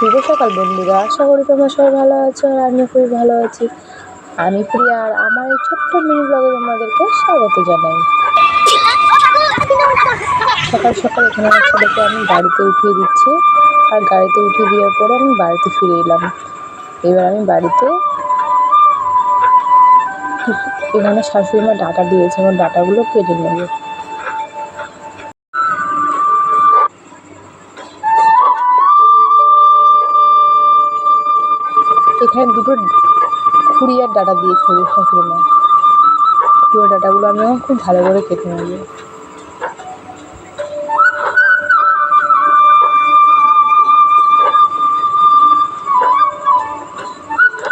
শুভ সকাল বন্ধুরা, আশা করি তোমরা সবাই ভালো আছো আর আমিও খুবই ভালো আছি। আমি প্রিয়া আর আমার এই ছোট্ট মিনি ব্লগে তোমাদেরকে স্বাগত জানাই। সকাল সকাল এখানে আমার ছেলেকে আমি গাড়িতে উঠিয়ে দিচ্ছি, আর গাড়িতে উঠিয়ে দেওয়ার পরে আমি বাড়িতে ফিরে এলাম। এবার আমি বাড়িতে এখানে শাশুড়ি মা ডাঁটা দিয়েছে, আমার ডাঁটাগুলো কেটে নেবো। এখানে দুটো খুঁড়ি আর ডাঁটা দিয়েছে শাশুড়ি মা। পুরো ডাঁটাগুলো আমি এখন খুব ভালো করে কেটে নেবো।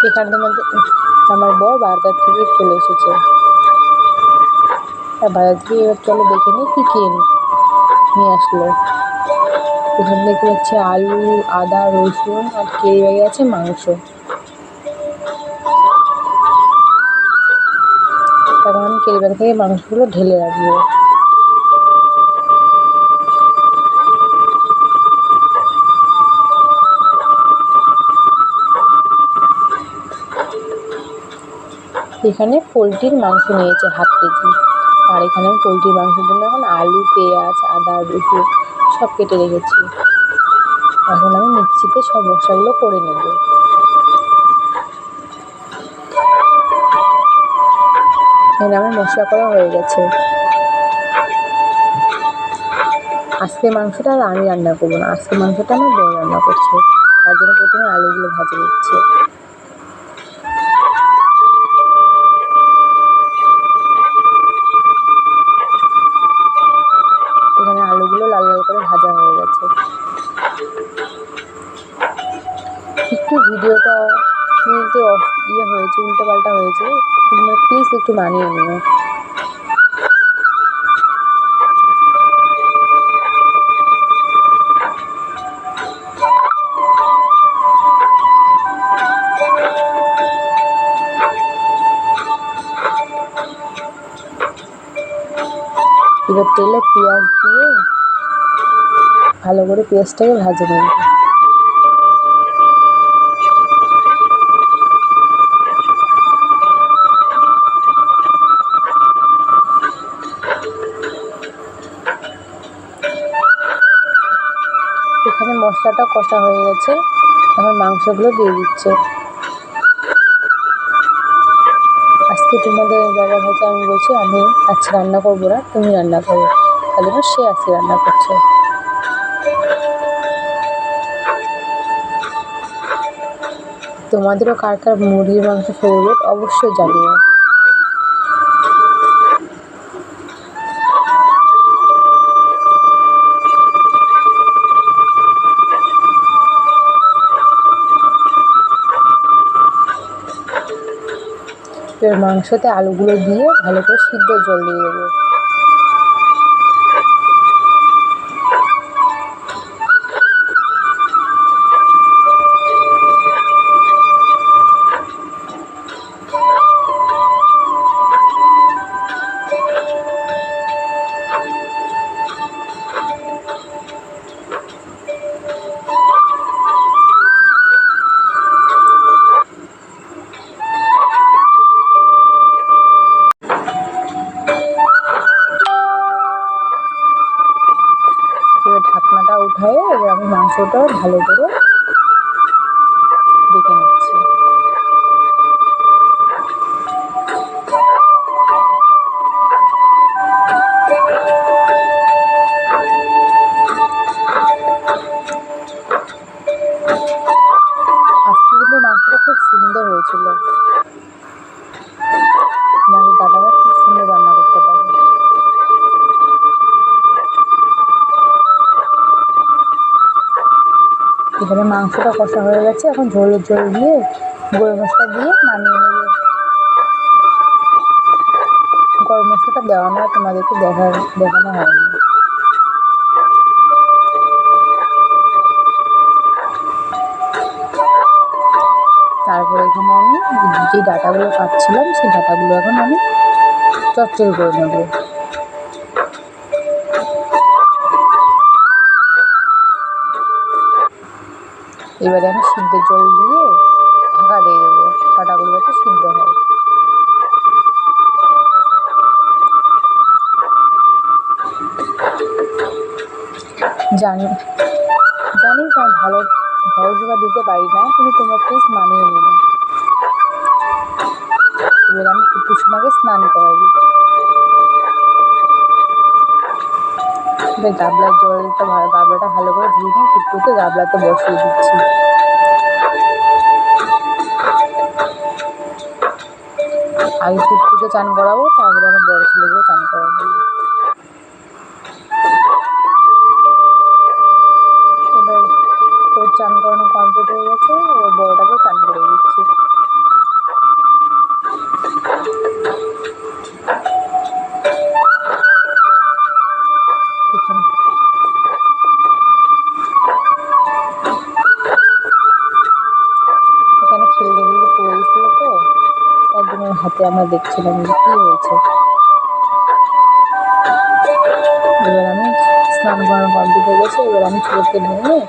এখানে তোমাদের আমার বর বাজার থেকে চলে এসেছে, আর বাজার থেকে এবার চলো দেখে নিই কী কী নিয়ে আসলো। এখানে দেখতে পাচ্ছি আলু, আদা, রসুন আর কেরি ব্যাগে আছে মাংস। এখন আমি কেরি ব্যাগ থেকে মাংসগুলো ঢেলে রাখবো। এখানে পোলট্রির মাংস নিয়েছে ½ কেজি, আর এখানে আমি পোলট্রির মাংসের জন্য এখন আলু, পেঁয়াজ, আদা, রসুন সব কেটে রেখেছি। এখন আমি মিক্সিতে সব মশলাগুলো করে নেব। এখানে আমার মশলা করা হয়ে গেছে। আজকে মাংসটা আর আমি রান্না করবো না, আজকে মাংসটা আমার বর রান্না করছে। তার জন্য প্রথমে আলুগুলো ভাজে নিচ্ছে। এখানে আলুগুলো লাল লাল করে ভাজা হয়ে গেছে। একটু ভিডিওটা হয়েছে, উল্টো পাল্টা হয়েছে, তোমরা প্লিজ একটু মানিয়ে নিও। এবার তেলে পেঁয়াজ দিয়ে ভালো করে পেঁয়াজটাকে ভাজে নেব। এখানে মশলাটা কষা হয়ে গেছে, এখন মাংসগুলো দিয়ে দিচ্ছে। আজকে তোমাদের দাদা ভাইকে আমি বলছি আমি আজকে রান্না করবো না, তুমি রান্না করো, তার জন্য সে আজকে রান্না করছে। তোমাদেরও কার কার মুরগির মাংস ফেভারিট অবশ্যই জানিও। এবার মাংসতে আলুগুলো দিয়ে ভালো করে সিদ্ধ জল দিয়ে দেবো। এবার ঢাকনাটা উঠায়ে এবার আমি মাংসটা ভালো করে দেখে নিচ্ছি। আজকে কিন্তু মাংসটা খুব সুন্দর হয়েছিল। আমাদের দাদারা খুব সুন্দর রান্না করতে পারে। এখানে মাংসটা কষা হয়ে গেছে, এখন ঝোল দিয়ে গরম মশলা দিয়ে নামিয়ে নেবে। গরম মশলাটা দেওয়া না তোমাদেরকে দেখানো হয়নি। তারপরে এখানে আমি যে ডাঁটাগুলো কাটছিলাম সেই ডাঁটাগুলো এখন আমি চচ্চড়ি করে নেব। এবারে আমি সিদ্ধ জল দিয়ে ঢাকা দিয়ে দেবো, কাঁটাগুলো যাতে সিদ্ধ হয়। জানি জানি তো আমি ভালো ভয়েস ওভার দিতে পারি না, কিন্তু তোমরা প্লিজ মানিয়ে নিও। এবার আমি কুট্টু সোনাকে স্নান করাবো। এবার গাবলাটা ভালো করে ধুয়ে নিয়ে কুট্টুকে গাবলাতে বসিয়ে দিচ্ছি। আগে কুট্টুকে চান করাবো, তারপরে আমার বড় ছেলেকেও চান করাবো। এবার তোর চান করানো কমপ্লিট হয়ে গেছে, এবার বড়টাকেও চান করে দিচ্ছি। এখানে খেলতে খেলতে পড়ে গেছিলো তো, তার জন্য হাতে আমরা দেখছিলাম যে কী হয়েছে। এবার আমি স্নান করানো কমপ্লিট হয়ে গেছে, এবার আমি ছোটোকে নিয়ে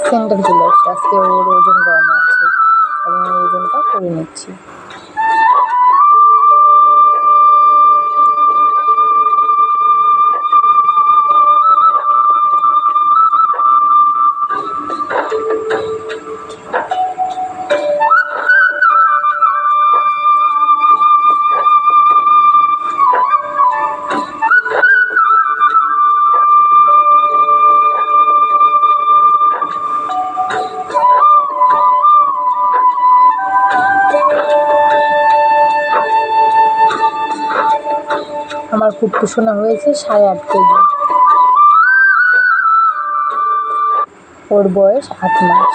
সেন্টারে চলে আসছি। আজকে ওর ওজন করানো আছে, আমি ওজনটা করে নিচ্ছি। আমার কুট্টু সোনা হয়েছে 8.5 কেজি। ওর বয়স 8 মাস।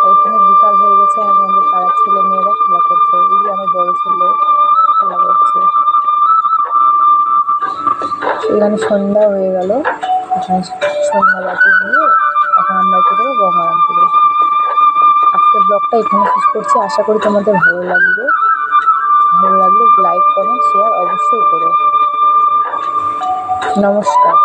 এখানে বিকাল হয়ে গেছে, আমাদের পাড়ার ছেলে মেয়েরা খেলা করছে। এই যে আমার বড় ছেলে খেলা করছে। এখানে সন্ধ্যা হয়ে গেল, এখানে সন্ধ্যাবাতি দিয়ে এখন আমরা একটু যাবো গঙ্গারামপুরে। আজকের ব্লগটা এখানে শেষ করছি, আশা করি তোমাদের ভালো লাগবে। ভালো লাগলে লাইক কমেন্ট শেয়ার অবশ্যই করো। নমস্কার।